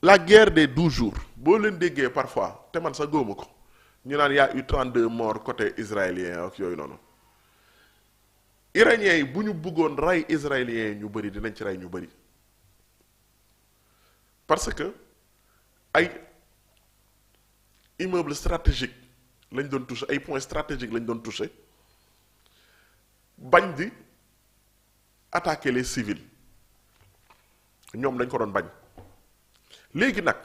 la guerre des 12 jours boo leen déggee parfois te man sax góoma ko ñu naan y a eu 32 morts côté israélien ak yooyu noonu iraniens yi bu ñu bëggoon rey israéliens yi ñu bëri dinañ ci rey ñu bëri parce que ay immeuble stratégique lañ doon touché ay points stratégiques lañ doon touché bañ di attaquer les civils ñoom dañ ko doon bañ léegi nag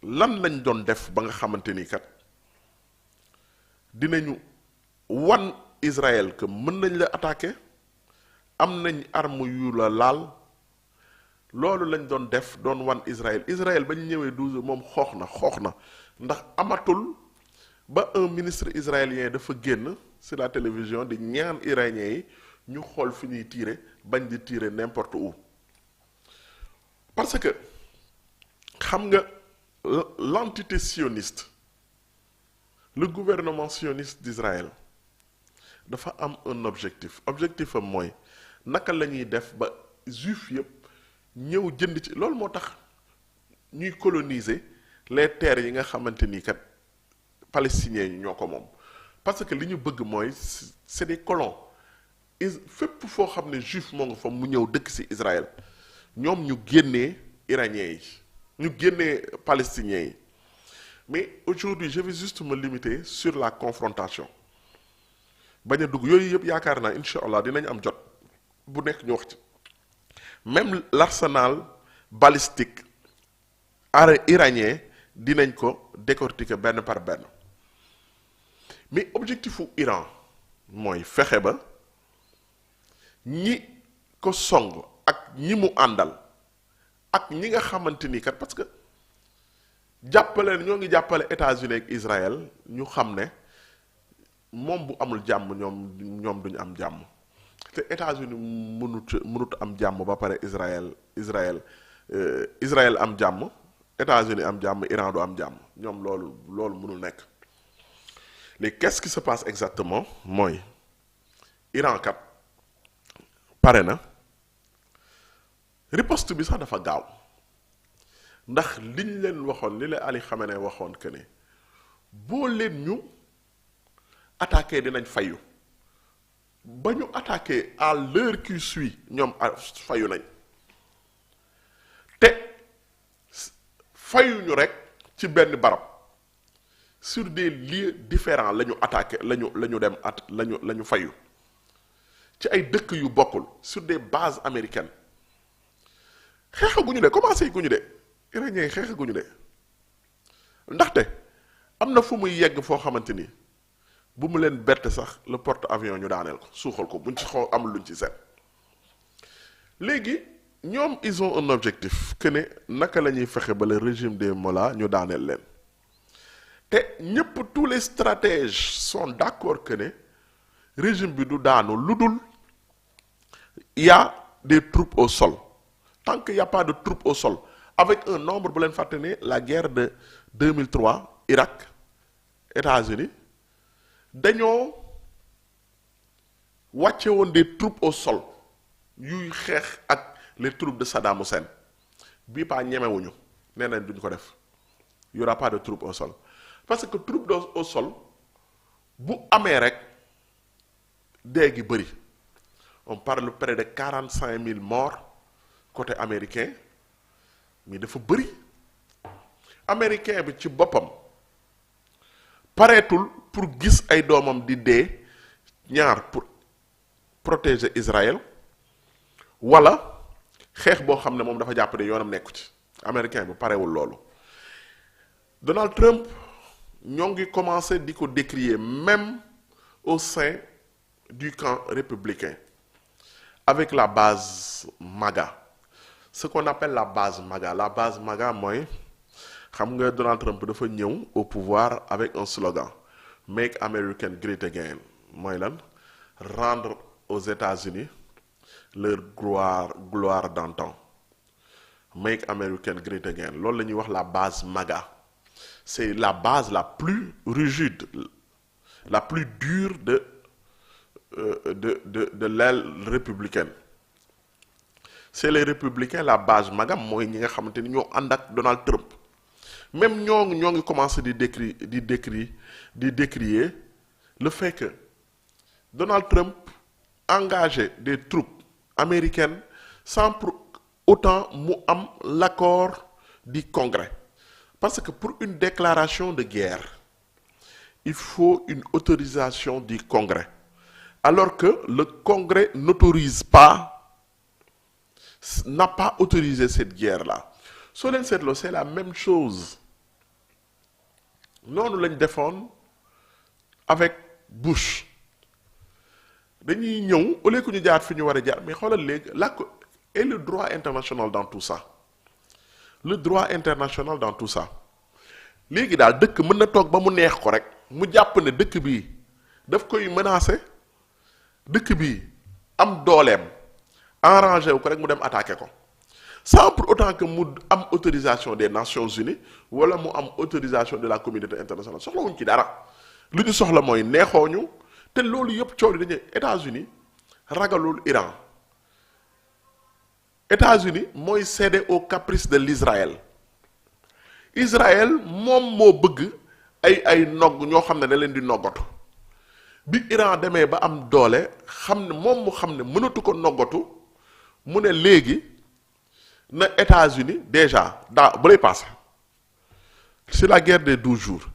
lan lañ doon def ba nga xamante ni kat dinañu wan Israël que mën nañ la attaquer am nañ arme yu la laal loolu lañ doon def doon wan Israël ba ñu ñëwee 12 moom xoox na ndax amatul ba un ministre israélien dafa génn sur la télévision di ñaan iraniens yi ñu xool fi ñuy tirer bañ di tirer n'importe où parce que xam nga l'entité sioniste le gouvernement sioniste d'Israël dafa am un objectif am mooy naka la ñuy def ba juif yëpp ñëw jënd ci loolu moo tax ñuy coloniser les terres yi nga xamante ni kat palestiniens yi ñoo ko moom parce que li ñu bëgg mooy c'est des colons fépp foo xam ne juif moo nga fa mu ñëw dëkk ci Israël ñoom ñu génnee iraniens yi ñu génnee palestiniens yi mais aujourd'hui je vais juste me limiter sur la confrontation bañ a dugg yooyu yëpp yaakaar naa incha allah dinañ am jot bu nekk ñu wax ci même l'arsenal balistique iranien dinañ ko décortiquer benn par benn mais objectifu Iran mooy fexe ba ñi ko song ak ñi mu àndal ak ñi nga xamante ni kat parce que ñoo ngi jàppale États-Unis ak Israël ñu xam ne moom bu amul jàmm ñoom duñu am jàmm te États-Unis mënut am jàmm ba pare Israël am jàmm États-Unis am jàmm Iran du am jàmm ñoom loolu mënul nekk léegi qu'est-ce qui se passe exactement mooy Iran kat pare na riposte bi sax dafa gaaw ndax liñ leen waxoon li la Ali Khamenei waxoon que ne boo leen ñu attaqué dinañ fayu ba ñu attaqué à l'heure qui suit ñoom fayu nañ te fayuñu rek ci benn barab sur des lieux différents la ñu attaqué la ñu dem la ñu fayu ci ay dëkk yu bokkul sur des bases américaines xeexaguñu de commencé guñu de iraniens yi xeexaguñu de ndaxte am na fu muy yegg foo xamante ni bu mu leen bett sax le porte-avions ñu daaneel ko suuxal ko buñ ci xaw amul luñ ci seet léegi ñoom ils ont un objectif que ne naka la ñuy fexe ba le régime des mollahs ñu daaneel leen te ñépp tous les stratèges sont d'accord que ne régime bi du daanu lu dul y a des troupes au sol tant qu'il y a pas de troupes au sol avec un nombre bu leen fàtte ne la guerre de 2003 Irak États-Unis dañoo wàcce woon des troupes au sol yuy xeex ak les troupes de Saddam Hussein bii pas ñemewuñu nee nañ duñ ko def y aura pas de troupes au sol parce que troupes au sol bu amee rek dee gi bëri on parle près de 45 000 morts côté américain mais dafa bëri américain bi ci boppam pareetul pour gis ay doomam di dee ñaar pour protéger Israël wala xeex boo xam ne moom dafa jàpp ne yoonam nekku ci américain bi parewul loolu Donald Trump ñoo ngi commencé di ko décrier même au sein du camp républicain avec la base MAGA ce qu'on appelle la base MAGA mooy xam nga Donald Trump dafa ñëw au pouvoir avec un slogan Make America Great Again mooy lan rendre aux États-Unis leur gloire d'antan Make America Great Again loolu la ñuy wax la base MAGA c'est la base la plus rigide la plus dure de l'aile républicaine c'est les républicains la base magam mooy ñi nga xamante ni ñoo ànd ak Donald Trump même ñoo ngi commencé di décrier le fait que Donald Trump engagé des troupes américaines sans pour autant mu am l'accord du Congrès parce que pour une déclaration de guerre il faut une autorisation du Congrès alors que le Congrès n'a pas autorisé cette guerre-là soo leen seetloo c'est la même chose noonu lañ defoon avec Bush dañuy ñëw au lieu que ñu jaar fi ñu war a jaar mais xoolal léegi et le droit international dans tout ça le droit international dans tout ça léegi daal dëkk mën na toog ba mu neex ko rek mu jàpp ne dëkk bi daf koy menacer dëkk bi am dooleem arrangé wu ko rek mu dem attaquer ko sans pour autant que mu am autorisation des Nations Unies wala mu am autorisation de la communauté internationale soxlawuñ ci dara lu ñu soxla mooy neexooñu te loolu yëpp coow li dañuy États-Unis ragalul Iran États-Unis mooy céder au caprice de l'Israël Israël moom moo bëgg ay nogg ñoo xam ne da leen di noggatu bi Iran demee ba am doole xam ne moom mu xam ne mënatu ko noggatu mu ne léegi na États-Unis déjà bu lay passé c'est la guerre des 12 jours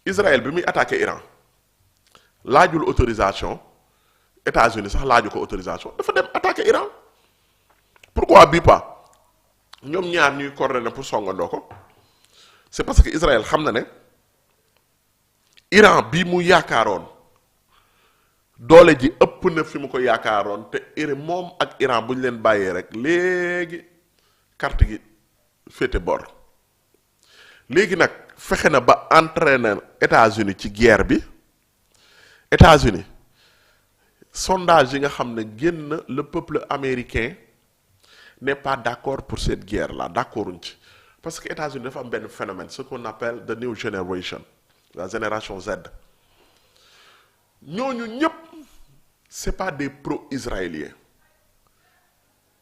Israël bi muy attaqué Iran laajul autorisation États-Unis sax laaju ko autorisation dafa dem attaqué Iran pourquoi bii pas ñoom ñaar ñuy coordonné pour songandoo ko c'est parce que Israël xam na ne Iran bi mu yaakaaroon doole ji ëpp na fi mu ko yaakaaroon te moom ak Iran bu ñu leen bàyyee rek léegi carte gi féete bor léegi nag fexe na ba entraîner États-Unis ci guerre bi États-Unis sondage yi nga xam ne génn le peuple américain n'est pas d'accord pour cette guerre là d'accorduñ ci parce que États-Unis dafa am benn phénomène ce qu'on appelle the new generation la génération Z ñooñu ñëpp c'est pas des pro-israéliens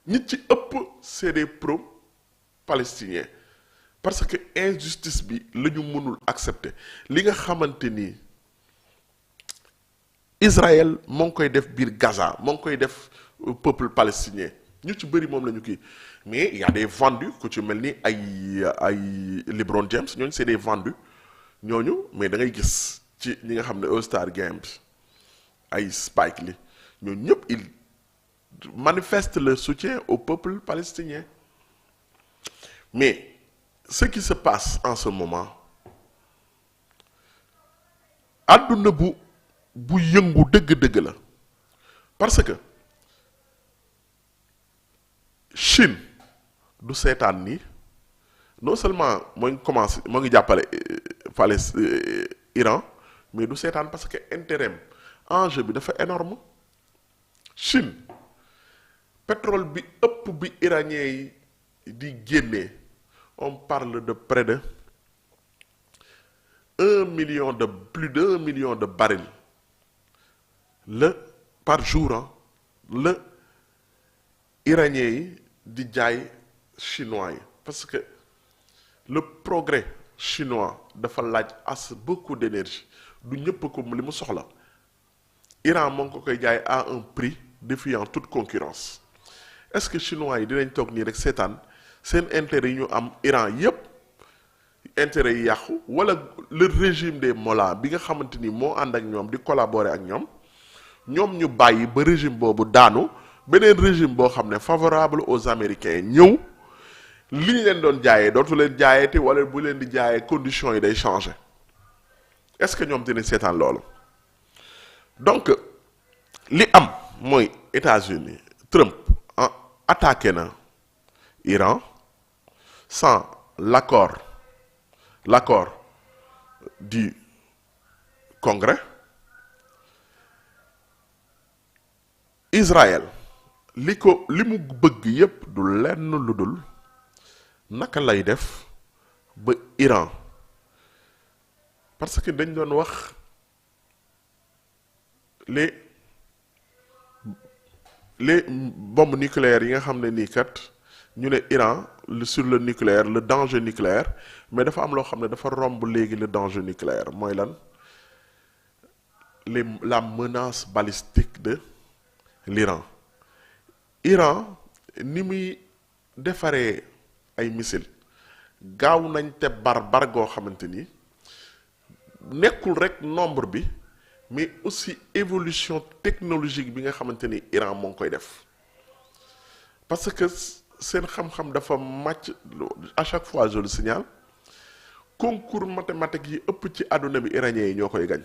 ñi ci ëpp c'est des pro-palestiniens parce que injustice bi la ñu mënul accepter li nga xamante ni Israël moo ngi koy def biir Gaza moo ngi koy def peuple palestinien ñu ci bëri moom la ñu kii mais il y a des vendus ku ci mel ni ay LeBron James ñooñu c'est des vendus ñooñu mais da ngay gis ci ñi nga xam ne All-Star Games ay Spike Lee ñooñu ñëpp ils manifestent leur soutien au peuple palestinien mais ce qui se passe en ce moment àdduna bu yëngu dëgg-dëgg la parce que Chine du seetaan ni non seulement moo ngi jàppale Iran mais du seetaan parce que intérêt enjeu bi dafa énorme Chine pétrole bi ëpp bi iranien yi di génnee on parle de près de plus d'1 million de barils par jour la iranien yi di jaay chinois yi parce que le progrès chinois dafa laaj beaucoup d'énergie du ñëpp ko li mu soxla Iran moo ngi ko koy jaay à un prix défiant toute concurrence est-ce que chinois yi dinañ toog nii rek seetaan seen intérêt yi ñu am Iran yépp intérêt yi yàqu wala le régime des mollahs bi nga xamante ni moo ànd ak ñoom di collaborer ak ñoom ñu bàyyi ba régime boobu daanu beneen régime boo xam ne favorable aux Américains ñëw li ñu leen doon jaayee dootu leen jaayeeti wala bu leen di jaayee conditions yi day changer est-ce que ñoom dinañ seetaan loolu donc li am mooy États-Unis Trump attaqué na Iran sans l'accord du Congrès Israël li mu bëgg yépp du lenn lu dul naka lay def ba Iran parce que dañ doon wax les bombes nucléaires yi nga xam ne nii kat ñu ne Iran sur le nucléaire le danger nucléaire mais dafa am loo xam ne dafa romb léegi le danger nucléaire mooy lan la menace balistique de l'Iran. Iran ni muy defaree ay missiles gaaw nañ te barbar goo xamante ni nekkul rek nombre bi mais aussi évolution technologique bi nga xamante ni Iran moo ngi koy def parce que seen xam-xam dafa màcc à chaque fois je le signale concours mathématique yi ëpp ci àdduna bi iranien yi ñoo koy gañ